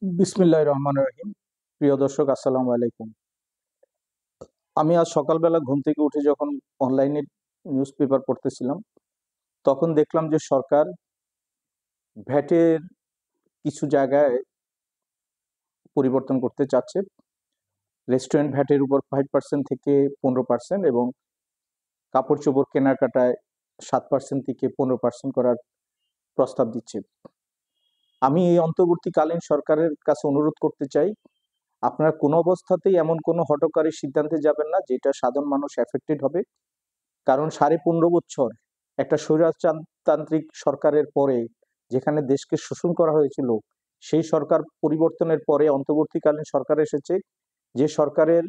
বিসমিল্লাহির রহমানির রহিম। প্রিয় দর্শক, আসসালামু আলাইকুম। আমি আজ সকালবেলা ঘুম থেকে উঠে যখন অনলাইনে নিউজ পেপার পড়তেছিলাম, তখন দেখলাম যে সরকার ভ্যাটের কিছু জায়গায় পরিবর্তন করতে চাচ্ছে। রেস্টুরেন্ট ভ্যাটের উপর 5% থেকে 15% এবং কাপড় চোপড় কেনাকাটায় 7% থেকে 15% করার প্রস্তাব দিচ্ছে। আমি এই অন্তর্বর্তীকালীন সরকারের কাছে অনুরোধ করতে চাই, আপনারা কোনো অবস্থাতেই এমন কোনো হঠকারী সিদ্ধান্তে যাবেন না যেটা সাধারণ মানুষ এফেক্টেড হবে। কারণ 15.5 বছর একটা স্বৈরতান্ত্রিক সরকারের পরে যেখানে দেশকে শোষণ করা হয়েছিল, সেই সরকার পরিবর্তনের পরে অন্তর্বর্তীকালীন সরকার এসেছে, যে সরকারের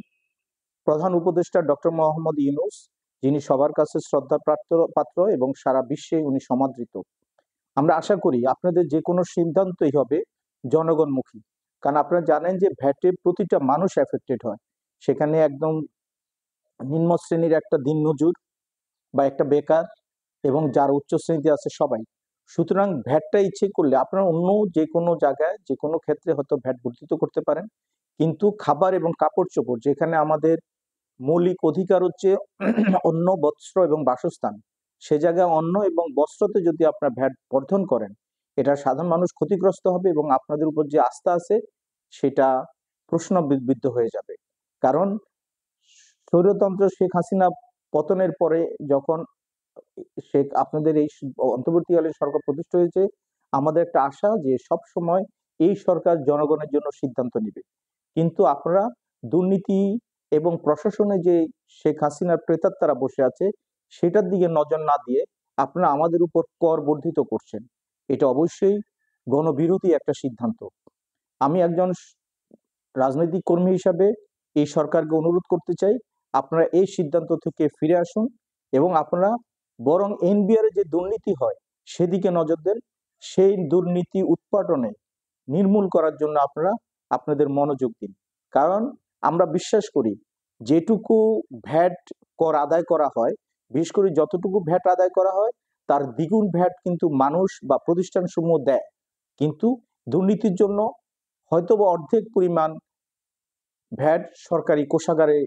প্রধান উপদেষ্টা ডক্টর মোহাম্মদ ইউনূস, যিনি সবার কাছে শ্রদ্ধা পাত্র এবং সারা বিশ্বে উনি সমাদৃত। আমরা আশা করি আপনাদের যে কোনো সিদ্ধান্তই হবে জনগণমুখী, কারণ আপনারা জানেন যে ভ্যাটে প্রতিটা মানুষ এফেক্টেড হয়। সেখানে একদম নিম্ন শ্রেণীর একটা দিনমজুর বা একটা বেকার এবং যার উচ্চ শ্রেণীতে আছে সবাই। সুতরাং ভ্যাটটা ইচ্ছে করলে আপনারা অন্য যে কোনো জায়গায় যে কোনো ক্ষেত্রে হয়তো ভ্যাট বর্ধিত করতে পারেন, কিন্তু খাবার এবং কাপড় চোপড়, যেখানে আমাদের মৌলিক অধিকার হচ্ছে অন্ন, বস্ত্র এবং বাসস্থান, সে জায়গায় অন্ন এবং বস্ত্রতে যদি আপনার ভ্যাট বর্ধন করেন, এটা সাধারণ মানুষ ক্ষতিগ্রস্ত হবে এবং আপনাদের উপর যে আস্থা আছে সেটা প্রশ্নবিদ্ধ হয়ে যাবে। কারণ স্বৈরতন্ত্র শেখ হাসিনা পতনের পরে যখন আপনাদের এই অন্তর্বর্তীকালীন সরকার প্রতিষ্ঠা হয়েছে, আমাদের একটা আশা যে সব সময় এই সরকার জনগণের জন্য সিদ্ধান্ত নেবে। কিন্তু আপনারা দুর্নীতি এবং প্রশাসনে যে শেখ হাসিনার প্রেতাত্মারা বসে আছে সেটার দিকে নজর না দিয়ে আপনারা আমাদের উপর কর বর্ধিত করছেন। এটা অবশ্যই গণবিরোধী একটা সিদ্ধান্ত। আমি একজন রাজনৈতিক কর্মী হিসাবে এই সরকারকে অনুরোধ করতে চাই, আপনারা এই সিদ্ধান্ত থেকে ফিরে আসুন এবং আপনারা বরং এনবিআর যে দুর্নীতি হয় সেদিকে নজর দেন। সেই দুর্নীতি উৎপাটনে নির্মূল করার জন্য আপনারা আপনাদের মনোযোগ দিন। কারণ আমরা বিশ্বাস করি যেটুকু ভ্যাট কর আদায় করা হয়, বিশেষ করে যতটুকু ভ্যাট আদায় করা হয় তার দ্বিগুণ ভ্যাট কিন্তু মানুষ বা প্রতিষ্ঠান সমূহ দেয়, কিন্তু দুর্নীতির জন্য হয়তোবা অর্ধেক পরিমাণ ভ্যাট সরকারি কোষাগারে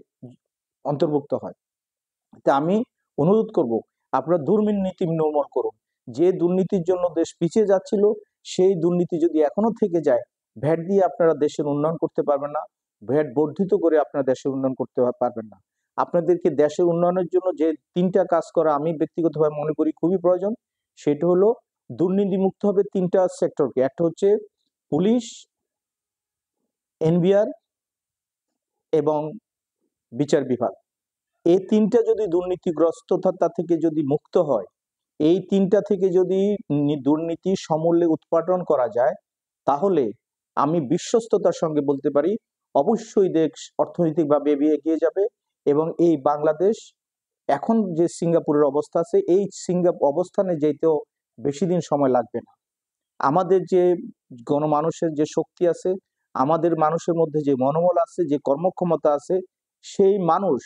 অন্তর্ভুক্ত হয়। তা আমি অনুরোধ করব, আপনারা দুর্নীতি নির্মূল করুন। যে দুর্নীতির জন্য দেশ পিছিয়ে যাচ্ছিল সেই দুর্নীতি যদি এখনো থেকে যায়, ভ্যাট দিয়ে আপনারা দেশের উন্নয়ন করতে পারবেন না, ভ্যাট বর্ধিত করে আপনারা দেশের উন্নয়ন করতে পারবেন না। আপনাদেরকে দেশের উন্নয়নের জন্য যে 3টা কাজ করা আমি ব্যক্তিগতভাবে মনে করি খুবই প্রয়োজন, সেটা হলো দুর্নীতি মুক্ত হবে 3টা সেক্টরকে। একটা হচ্ছে পুলিশ, এনবিআর এবং বিচার বিভাগ। এই 3টা যদি দুর্নীতিগ্রস্ততা থেকে যদি মুক্ত হয়, এই 3টা থেকে যদি দুর্নীতি সমূলে উৎপাদন করা যায়, তাহলে আমি বিশ্বস্ততার সঙ্গে বলতে পারি অবশ্যই দেশ অর্থনৈতিকভাবে এগিয়ে যাবে এবং এই বাংলাদেশ এখন যে সিঙ্গাপুরের অবস্থা আছে এই অবস্থানে যেতেও বেশি দিন সময় লাগবে না। আমাদের যে গণমানুষের যে শক্তি আছে, আমাদের মানুষের মধ্যে যে মনোবল আছে, যে কর্মক্ষমতা আছে, সেই মানুষ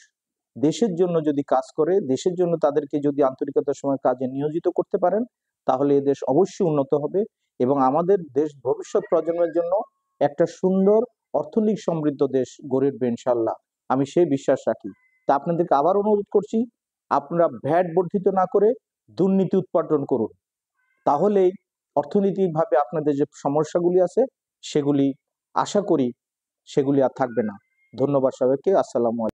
দেশের জন্য যদি কাজ করে, দেশের জন্য তাদেরকে যদি আন্তরিকতার সময় কাজে নিয়োজিত করতে পারেন, তাহলে এই দেশ অবশ্যই উন্নত হবে এবং আমাদের দেশ ভবিষ্যৎ প্রজন্মের জন্য একটা সুন্দর অর্থনৈতিক সমৃদ্ধ দেশ গড়ে উঠবে ইনশাল্লাহ। আমি সেই বিশ্বাস রাখি। তা আপনাদেরকে আবার অনুরোধ করছি, আপনারা ভ্যাট বর্ধিত না করে দুর্নীতি উৎপাদন করুন, তাহলেই অর্থনৈতিকভাবে আপনাদের যে সমস্যাগুলি আছে সেগুলি আশা করি সেগুলি আর থাকবে না। ধন্যবাদ সবাইকে। আসসালামু আলাইকুম।